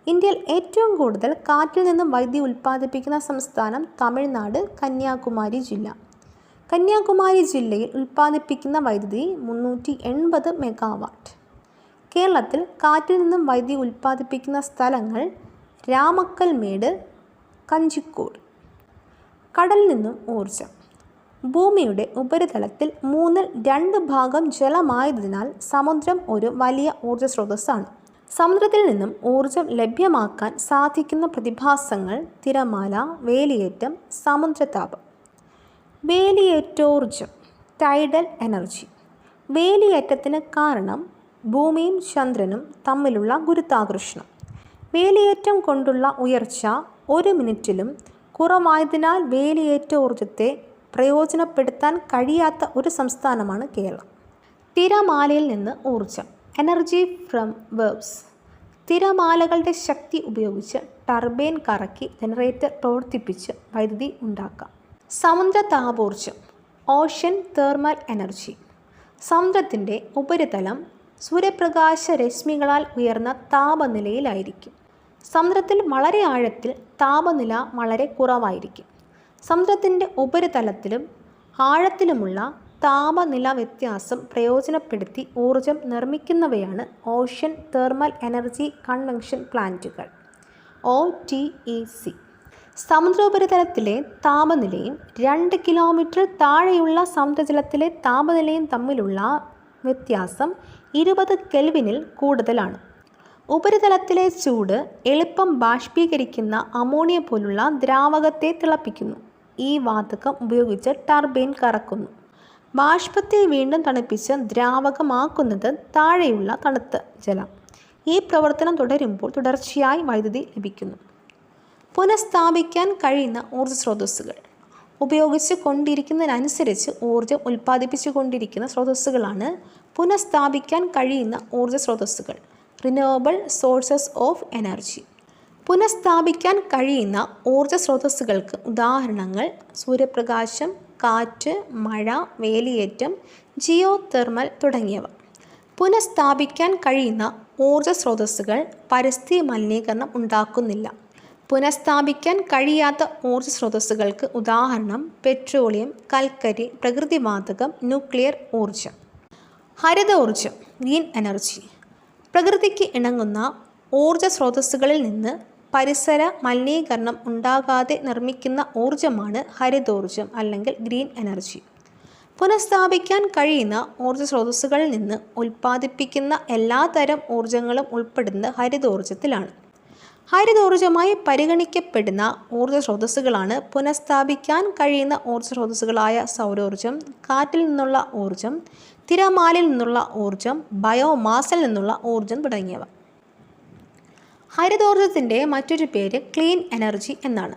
ഇന്ത്യയിൽ ഏറ്റവും കൂടുതൽ കാറ്റിൽ നിന്നും വൈദ്യുതി ഉൽപ്പാദിപ്പിക്കുന്ന സംസ്ഥാനം തമിഴ്നാട്, കന്യാകുമാരി ജില്ല. കന്യാകുമാരി ജില്ലയിൽ ഉൽപ്പാദിപ്പിക്കുന്ന വൈദ്യുതി 380 മെഗാവാട്ട്. കേരളത്തിൽ കാറ്റിൽ നിന്നും വൈദ്യുതി ഉൽപ്പാദിപ്പിക്കുന്ന സ്ഥലങ്ങൾ രാമക്കൽമേട്, കഞ്ചിക്കോട്. കടലിൽ നിന്നും ഊർജം. ഭൂമിയുടെ ഉപരിതലത്തിൽ 2 ഭാഗം ജലമായതിനാൽ സമുദ്രം ഒരു വലിയ ഊർജ സ്രോതസ്സാണ്. സമുദ്രത്തിൽ നിന്നും ഊർജം ലഭ്യമാക്കാൻ സാധിക്കുന്ന പ്രതിഭാസങ്ങൾ തിരമാല, വേലിയേറ്റം, സമുദ്രതാപം. വേലിയേറ്റോർജം, ടൈഡൽ എനർജി. വേലിയേറ്റത്തിന് കാരണം ഭൂമിയും ചന്ദ്രനും തമ്മിലുള്ള ഗുരുത്വാകർഷണം. വേലിയേറ്റം കൊണ്ടുള്ള ഉയർച്ച 1 മിനിറ്റിലും കുറവായതിനാൽ വേലിയേറ്റോർജത്തെ പ്രയോജനപ്പെടുത്താൻ കഴിയാത്ത ഒരു സംസ്ഥാനമാണ് കേരളം. തിരമാലയിൽ നിന്ന് ഊർജം. Energy from waves. തിരമാലകളുടെ ശക്തി ഉപയോഗിച്ച് ടർബൈൻ കറക്കി ജനറേറ്റർ പ്രവർത്തിപ്പിച്ച് വൈദ്യുതി ഉണ്ടാക്കാം. സമുദ്രതാപോർജം, ഓഷ്യൻ തെർമൽ എനർജി. സമുദ്രത്തിൻ്റെ ഉപരിതലം സൂര്യപ്രകാശ രശ്മികളാൽ ഉയർന്ന താപനിലയിലായിരിക്കും. സമുദ്രത്തിൽ വളരെ ആഴത്തിൽ താപനില വളരെ കുറവായിരിക്കും. സമുദ്രത്തിൻ്റെ ഉപരിതലത്തിലും ആഴത്തിലുമുള്ള താപനില വ്യത്യാസം പ്രയോജനപ്പെടുത്തി ഊർജം നിർമ്മിക്കുന്നവയാണ് ഓഷ്യൻ തെർമൽ എനർജി കൺവെൻഷൻ പ്ലാന്റുകൾ, OTEC. സമുദ്രോപരിതലത്തിലെ താപനിലയും 2 കിലോമീറ്റർ താഴെയുള്ള സമുദ്രജലത്തിലെ താപനിലയും തമ്മിലുള്ള വ്യത്യാസം 20 കെൽവിനിൽ കൂടുതലാണ്. ഉപരിതലത്തിലെ ചൂട് എളുപ്പം ബാഷ്പീകരിക്കുന്ന അമോണിയ പോലുള്ള ദ്രാവകത്തെ തിളപ്പിക്കുന്നു. ഈ വാതകം ഉപയോഗിച്ച് ടർബൈൻ കറക്കുന്നു. ബാഷ്പത്തെ വീണ്ടും തണുപ്പിച്ച് ദ്രാവകമാക്കുന്നത് താഴെയുള്ള തണുത്ത ജലം. ഈ പ്രവർത്തനം തുടരുമ്പോൾ തുടർച്ചയായി വൈദ്യുതി ലഭിക്കുന്നു. പുനഃസ്ഥാപിക്കാൻ കഴിയുന്ന ഊർജ്ജ സ്രോതസ്സുകൾ. ഉപയോഗിച്ച് കൊണ്ടിരിക്കുന്നതിനനുസരിച്ച് ഊർജ്ജം ഉൽപ്പാദിപ്പിച്ചു കൊണ്ടിരിക്കുന്ന സ്രോതസ്സുകളാണ് പുനഃസ്ഥാപിക്കാൻ കഴിയുന്ന ഊർജ്ജ സ്രോതസ്സുകൾ, റിന്യൂവബിൾ സോഴ്സസ് ഓഫ് എനർജി. പുനഃസ്ഥാപിക്കാൻ കഴിയുന്ന ഊർജ്ജ സ്രോതസ്സുകൾക്ക് ഉദാഹരണങ്ങൾ സൂര്യപ്രകാശം, കാറ്റ്, മഴ, വേലിയേറ്റം, ജിയോ തെർമൽ തുടങ്ങിയവ. പുനഃസ്ഥാപിക്കാൻ കഴിയുന്ന ഊർജ്ജ സ്രോതസ്സുകൾ പരിസ്ഥിതി മലിനീകരണം ഉണ്ടാക്കുന്നില്ല. പുനഃസ്ഥാപിക്കാൻ കഴിയാത്ത ഊർജ്ജ സ്രോതസ്സുകൾക്ക് ഉദാഹരണം പെട്രോളിയം, കൽക്കരി, പ്രകൃതിവാതകം, ന്യൂക്ലിയർ ഊർജം. ഹരിതോർജം, ഗ്രീൻ എനർജി. പ്രകൃതിക്ക് ഇണങ്ങുന്ന ഊർജ്ജ സ്രോതസ്സുകളിൽ നിന്ന് പരിസര മലിനീകരണം ഉണ്ടാകാതെ നിർമ്മിക്കുന്ന ഊർജമാണ് ഹരിതോർജം അല്ലെങ്കിൽ ഗ്രീൻ എനർജി. പുനഃസ്ഥാപിക്കാൻ കഴിയുന്ന ഊർജ്ജ സ്രോതസ്സുകളിൽ നിന്ന് ഉൽപ്പാദിപ്പിക്കുന്ന എല്ലാതരം ഊർജങ്ങളും ഉൾപ്പെടുന്ന ഹരിതോർജത്തിലാണ്. ഹരിതോർജമായി പരിഗണിക്കപ്പെടുന്ന ഊർജ്ജ സ്രോതസ്സുകളാണ് പുനഃസ്ഥാപിക്കാൻ കഴിയുന്ന ഊർജ്ജ സ്രോതസ്സുകളായ സൗരോർജം, കാറ്റിൽ നിന്നുള്ള ഊർജം, തിരമാലയിൽ നിന്നുള്ള ഊർജം, ബയോമാസിൽ നിന്നുള്ള ഊർജം തുടങ്ങിയവ. ഹരിതോർജത്തിൻ്റെ മറ്റൊരു പേര് ക്ലീൻ എനർജി എന്നാണ്.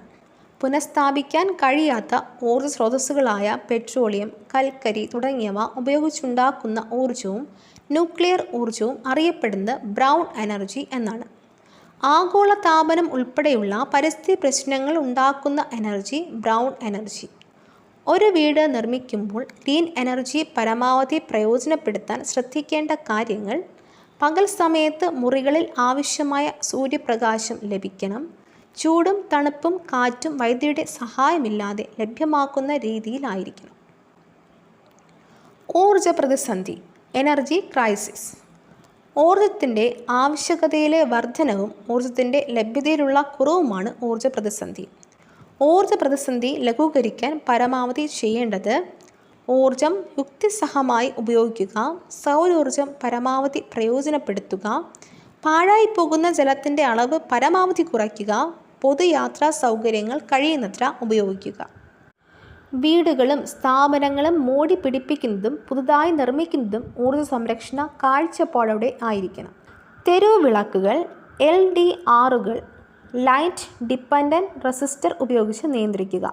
പുനഃസ്ഥാപിക്കാൻ കഴിയാത്ത ഊർജ്ജ സ്രോതസ്സുകളായ പെട്രോളിയം, കൽക്കരി തുടങ്ങിയവ ഉപയോഗിച്ചുണ്ടാക്കുന്ന ഊർജവും ന്യൂക്ലിയർ ഊർജവും അറിയപ്പെടുന്നത് ബ്രൗൺ എനർജി എന്നാണ്. ആഗോള താപനം ഉൾപ്പെടെയുള്ള പരിസ്ഥിതി പ്രശ്നങ്ങൾ ഉണ്ടാക്കുന്ന എനർജി ബ്രൗൺ എനർജി. ഒരു വീട് നിർമ്മിക്കുമ്പോൾ ഗ്രീൻ എനർജി പരമാവധി പ്രയോജനപ്പെടുത്താൻ ശ്രദ്ധിക്കേണ്ട കാര്യങ്ങൾ: പകൽ സമയത്ത് മുറികളിൽ ആവശ്യമായ സൂര്യപ്രകാശം ലഭിക്കണം. ചൂടും തണുപ്പും കാറ്റും വൈദ്യുതിയുടെ സഹായമില്ലാതെ ലഭ്യമാക്കുന്ന രീതിയിലായിരിക്കണം. ഊർജ പ്രതിസന്ധി, എനർജി ക്രൈസിസ്. ഊർജത്തിൻ്റെ ആവശ്യകതയിലെ വർധനവും ഊർജത്തിൻ്റെ ലഭ്യതയിലുള്ള കുറവുമാണ് ഊർജ പ്രതിസന്ധി. ഊർജ പ്രതിസന്ധി ലഘൂകരിക്കാൻ പരമാവധി ചെയ്യേണ്ടത്: ഊർജം യുക്തിസഹമായി ഉപയോഗിക്കുക, സൗരോർജം പരമാവധി പ്രയോജനപ്പെടുത്തുക, പാഴായി പോകുന്ന ജലത്തിൻ്റെ അളവ് പരമാവധി കുറയ്ക്കുക, പൊതുയാത്രാ സൗകര്യങ്ങൾ കഴിയുന്നത്ര ഉപയോഗിക്കുക. വീടുകളും സ്ഥാപനങ്ങളും മോടി പിടിപ്പിക്കുന്നതും പുതുതായി നിർമ്മിക്കുന്നതും ഊർജ്ജ സംരക്ഷണ കാഴ്ചപ്പാടോടെ ആയിരിക്കണം. തെരുവ് വിളക്കുകൾ, LDRകൾ, ലൈറ്റ് ഡിപ്പെൻഡൻറ്റ് റെസിസ്റ്റർ ഉപയോഗിച്ച് നിയന്ത്രിക്കുക.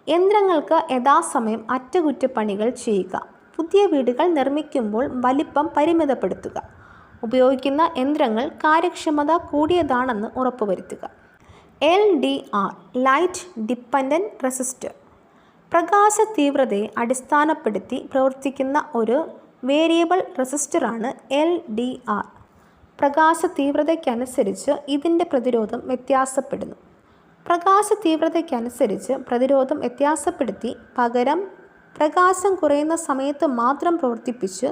യന്ത്രങ്ങൾക്ക് യഥാസമയം അറ്റകുറ്റപ്പണികൾ ചെയ്യുക. പുതിയ വീടുകൾ നിർമ്മിക്കുമ്പോൾ വലിപ്പം പരിമിതപ്പെടുത്തുക. ഉപയോഗിക്കുന്ന യന്ത്രങ്ങൾ കാര്യക്ഷമത കൂടിയതാണെന്ന് ഉറപ്പുവരുത്തുക. LDR ലൈറ്റ് ഡിപ്പെൻഡൻറ്റ് റെസിസ്റ്റർ പ്രകാശ തീവ്രതയെ അടിസ്ഥാനപ്പെടുത്തി പ്രവർത്തിക്കുന്ന ഒരു വേരിയബിൾ റെസിസ്റ്ററാണ് LDR. പ്രകാശ തീവ്രതയ്ക്കനുസരിച്ച് ഇതിൻ്റെ പ്രതിരോധം വ്യത്യാസപ്പെടുന്നു. പ്രകാശ തീവ്രതയ്ക്കനുസരിച്ച് പ്രതിരോധം വ്യത്യാസപ്പെടുത്തി പകരം പ്രകാശം കുറയുന്ന സമയത്ത് മാത്രം പ്രവർത്തിപ്പിച്ച്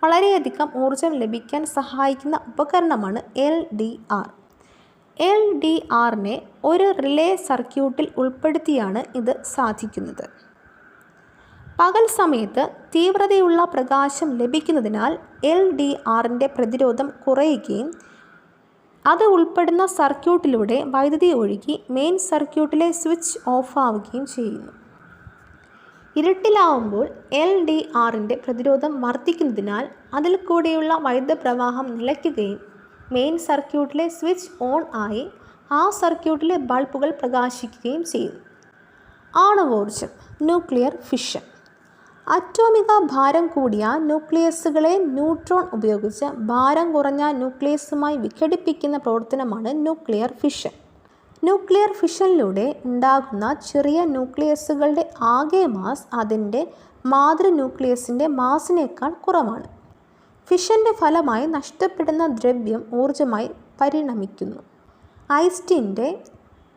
വളരെയധികം ഊർജം ലഭിക്കാൻ സഹായിക്കുന്ന ഉപകരണമാണ് LDR. LDRനെ ഒരു റിലേ സർക്യൂട്ടിൽ ഉൾപ്പെടുത്തിയാണ് ഇത് സാധിക്കുന്നത്. പകൽ സമയത്ത് തീവ്രതയുള്ള പ്രകാശം ലഭിക്കുന്നതിനാൽ LDRൻ്റെ പ്രതിരോധം കുറയുകയും അത് ഉൾപ്പെടുന്ന സർക്യൂട്ടിലൂടെ വൈദ്യുതി ഒഴുകി മെയിൻ സർക്യൂട്ടിലെ സ്വിച്ച് ഓഫ് ആവുകയും ചെയ്യുന്നു. ഇരുട്ടിലാവുമ്പോൾ LDRൻ്റെ പ്രതിരോധം വർദ്ധിക്കുന്നതിനാൽ അതിൽ കൂടെയുള്ള വൈദ്യുത പ്രവാഹം നിലയ്ക്കുകയും മെയിൻ സർക്യൂട്ടിലെ സ്വിച്ച് ഓൺ ആയി ആ സർക്യൂട്ടിലെ ബൾബുകൾ പ്രകാശിക്കുകയും ചെയ്യുന്നു. ആണവോർജം ന്യൂക്ലിയർ ഫിഷൻ. അറ്റോമിക ഭാരം കൂടിയ ന്യൂക്ലിയസുകളെ ന്യൂട്രോൺ ഉപയോഗിച്ച് ഭാരം കുറഞ്ഞ ന്യൂക്ലിയസുമായി വിഘടിപ്പിക്കുന്ന പ്രവർത്തനമാണ് ന്യൂക്ലിയർ ഫിഷൻ. ന്യൂക്ലിയർ ഫിഷനിലൂടെ ഉണ്ടാകുന്ന ചെറിയ ന്യൂക്ലിയസുകളുടെ ആകെ മാസ് അതിൻ്റെ മാതൃ ന്യൂക്ലിയസിൻ്റെ മാസിനേക്കാൾ കുറവാണ്. ഫിഷൻ്റെ ഫലമായി നഷ്ടപ്പെടുന്ന ദ്രവ്യം ഊർജമായി പരിണമിക്കുന്നു. ഐൻസ്റ്റീൻ്റെ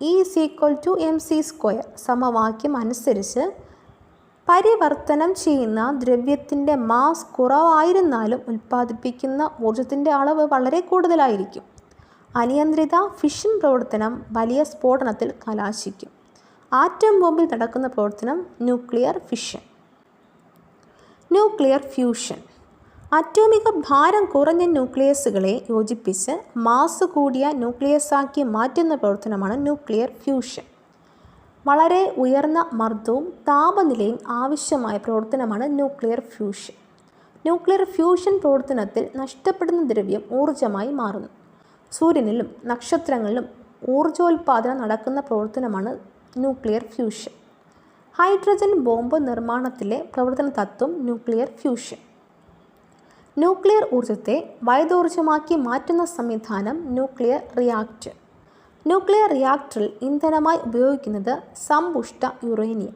E=mc² സമവാക്യം അനുസരിച്ച് പരിവർത്തനം ചെയ്യുന്ന ദ്രവ്യത്തിൻ്റെ മാസ് കുറവായിരുന്നാലും ഉൽപ്പാദിപ്പിക്കുന്ന ഊർജത്തിൻ്റെ അളവ് വളരെ കൂടുതലായിരിക്കും. അനിയന്ത്രിത ഫിഷൻ പ്രവർത്തനം വലിയ സ്ഫോടനത്തിൽ കലാശിക്കും. ആറ്റം ബോംബിൽ നടക്കുന്ന പ്രവർത്തനം ന്യൂക്ലിയർ ഫിഷൻ. Nuclear fusion. അറ്റോമിക ഭാരം കുറഞ്ഞ ന്യൂക്ലിയസുകളെ യോജിപ്പിച്ച് മാസ് കൂടിയ ന്യൂക്ലിയസാക്കി മാറ്റുന്ന പ്രവർത്തനമാണ് ന്യൂക്ലിയർ ഫ്യൂഷൻ. വളരെ ഉയർന്ന മർദ്ദവും താപനിലയും ആവശ്യമായ പ്രവർത്തനമാണ് ന്യൂക്ലിയർ ഫ്യൂഷൻ. ന്യൂക്ലിയർ ഫ്യൂഷൻ പ്രവർത്തനത്തിൽ നഷ്ടപ്പെടുന്ന ദ്രവ്യം ഊർജമായി മാറുന്നു. സൂര്യനിലും നക്ഷത്രങ്ങളിലും ഊർജോൽപാദനം നടക്കുന്ന പ്രവർത്തനമാണ് ന്യൂക്ലിയർ ഫ്യൂഷൻ. ഹൈഡ്രജൻ ബോംബ് നിർമ്മാണത്തിലെ പ്രവർത്തന തത്വം ന്യൂക്ലിയർ ഫ്യൂഷൻ. ന്യൂക്ലിയർ ഊർജത്തെ വൈദ്യോർജമാക്കി മാറ്റുന്ന സംവിധാനം ന്യൂക്ലിയർ റിയാക്ടർ. ന്യൂക്ലിയർ റിയാക്ടറിൽ ഇന്ധനമായി ഉപയോഗിക്കുന്നത് സമ്പുഷ്ട യുറേനിയം.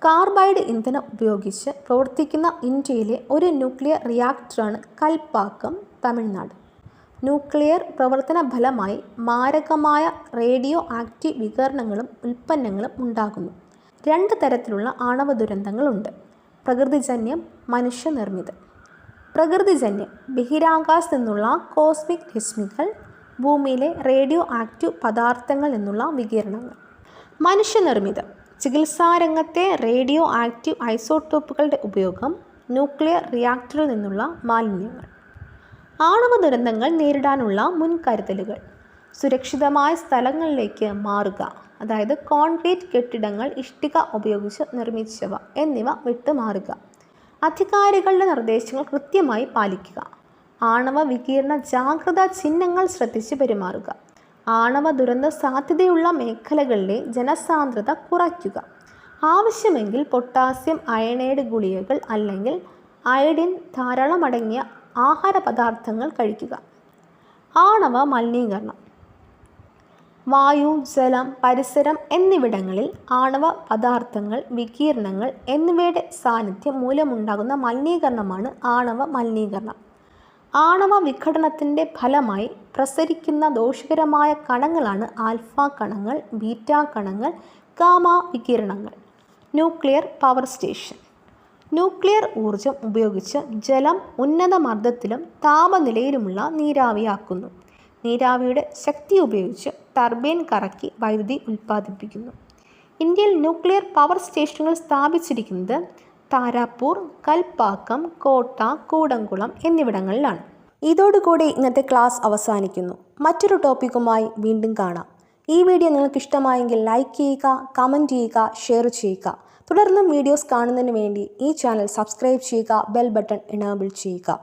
കാർബൈഡ് ഇന്ധനം ഉപയോഗിച്ച് പ്രവർത്തിക്കുന്ന ഇന്ത്യയിലെ ഒരു ന്യൂക്ലിയർ റിയാക്ടറാണ് കൽപ്പാക്കം, തമിഴ്നാട്. ന്യൂക്ലിയർ പ്രവർത്തന ഫലമായി മാരകമായ റേഡിയോ ആക്റ്റീവ് വികിരണങ്ങളും ഉൽപ്പന്നങ്ങളും ഉണ്ടാകുന്നു. 2 തരത്തിലുള്ള ആണവ ദുരന്തങ്ങളുണ്ട്. പ്രകൃതിജന്യം, മനുഷ്യനിർമ്മിതം. പ്രകൃതിജന്യം ബഹിരാകാശത്തു നിന്നുള്ള കോസ്മിക് രശ്മികൾ, ഭൂമിയിലെ റേഡിയോ ആക്റ്റീവ് പദാർത്ഥങ്ങളിൽ നിന്നുള്ള വികിരണങ്ങൾ. മനുഷ്യനിർമ്മിതം ചികിത്സാരംഗത്തെ റേഡിയോ ആക്റ്റീവ് ഐസോട്ടോപ്പുകളുടെ ഉപയോഗം, ന്യൂക്ലിയർ റിയാക്ടറിൽ നിന്നുള്ള മാലിന്യങ്ങൾ. ആണവ ദുരന്തങ്ങൾ നേരിടാനുള്ള മുൻകരുതലുകൾ. സുരക്ഷിതമായ സ്ഥലങ്ങളിലേക്ക് മാറുക, അതായത് കോൺക്രീറ്റ് കെട്ടിടങ്ങൾ, ഇഷ്ടിക ഉപയോഗിച്ച് നിർമ്മിച്ചവ എന്നിവ വിട്ടുമാറുക. അധികാരികളുടെ നിർദ്ദേശങ്ങൾ കൃത്യമായി പാലിക്കുക. ആണവ വികിരണ ജാഗ്രതാ ചിഹ്നങ്ങൾ ശ്രദ്ധിച്ച് പെരുമാറുക. ആണവ ദുരന്ത സാധ്യതയുള്ള മേഖലകളിലെ ജനസാന്ദ്രത കുറയ്ക്കുക. ആവശ്യമെങ്കിൽ പൊട്ടാസ്യം അയണൈഡ് ഗുളികകൾ അല്ലെങ്കിൽ അയഡിൻ ധാരാളം അടങ്ങിയ ആഹാര പദാർത്ഥങ്ങൾ കഴിക്കുക. ആണവ മലിനീകരണം. വായു, ജലം, പരിസരം എന്നിവിടങ്ങളിൽ ആണവ പദാർത്ഥങ്ങൾ, വികിരണങ്ങൾ എന്നിവയുടെ സാന്നിധ്യം മൂലമുണ്ടാകുന്ന മലിനീകരണമാണ് ആണവ മലിനീകരണം. ആണവ വിഘടനത്തിൻ്റെ ഫലമായി പ്രസരിക്കുന്ന ദോഷകരമായ കണങ്ങളാണ് ആൽഫ കണങ്ങൾ, ബീറ്റ കണങ്ങൾ, ഗാമ വികിരണങ്ങൾ. Nuclear power station. ന്യൂക്ലിയർ ഊർജം ഉപയോഗിച്ച് ജലം ഉന്നത മർദ്ദത്തിലും താപനിലയിലുമുള്ള നീരാവിയാക്കുന്നു. നീരാവിയുടെ ശക്തി ഉപയോഗിച്ച് ടർബൈൻ കറക്കി വൈദ്യുതി ഉൽപ്പാദിപ്പിക്കുന്നു. ഇന്ത്യയിൽ ന്യൂക്ലിയർ പവർ സ്റ്റേഷനുകൾ സ്ഥാപിച്ചിരിക്കുന്നത് താരാപൂർ, കൽപ്പാക്കം, കോട്ട, കൂടംകുളം എന്നിവിടങ്ങളിലാണ്. ഇതോടുകൂടി ഇന്നത്തെ ക്ലാസ് അവസാനിക്കുന്നു. മറ്റൊരു ടോപ്പിക്കുമായി വീണ്ടും കാണാം. ഈ വീഡിയോ നിങ്ങൾക്ക് ഇഷ്ടമായെങ്കിൽ ലൈക്ക് ചെയ്യുക, കമൻറ്റ് ചെയ്യുക, ഷെയർ ചെയ്യുക. തുടർന്നും വീഡിയോസ് കാണുന്നതിന് വേണ്ടി ഈ ചാനൽ സബ്സ്ക്രൈബ് ചെയ്യുക, ബെൽ ബട്ടൺ എനേബിൾ ചെയ്യുക.